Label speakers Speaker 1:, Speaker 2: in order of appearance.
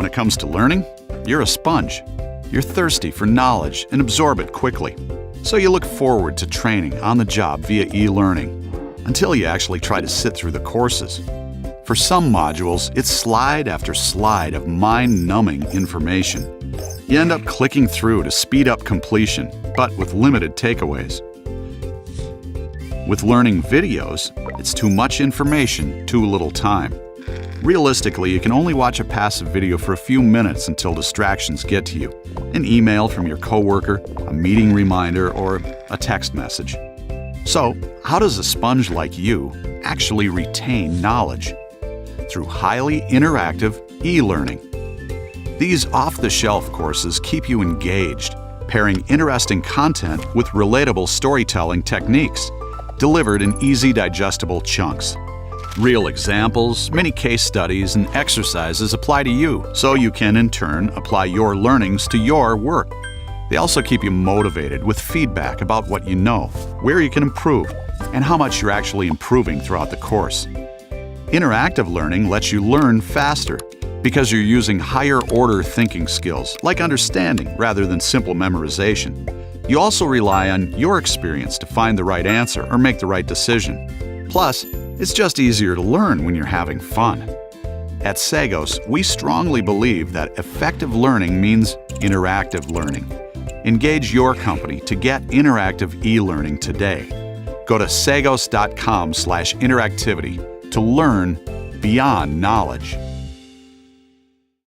Speaker 1: When it comes to learning, you're a sponge. You're thirsty for knowledge and absorb it quickly. So you look forward to training on the job via e-learning, until you actually try to sit through the courses. For some modules, it's slide after slide of mind-numbing information. You end up clicking through to speed up completion, but with limited takeaways. With learning videos, it's too much information, too little time. Realistically, you can only watch a passive video for a few minutes until distractions get to you. An email from your coworker, a meeting reminder, or a text message. So, how does a sponge like you actually retain knowledge? Through highly interactive e-learning. These off-the-shelf courses keep you engaged, pairing interesting content with relatable storytelling techniques, delivered in easy digestible chunks. Real examples, many case studies, and exercises apply to you, so you can in turn apply your learnings to your work. They also keep you motivated with feedback about what you know, where you can improve, and how much you're actually improving throughout the course. Interactive learning lets you learn faster because you're using higher-order thinking skills, like understanding rather than simple memorization. You also rely on your experience to find the right answer or make the right decision. Plus, it's just easier to learn when you're having fun. At Siga-nos, we strongly believe that effective learning means interactive learning. Engage your company to get interactive e-learning today. Go to siga-nos.com/interactivity to learn beyond knowledge.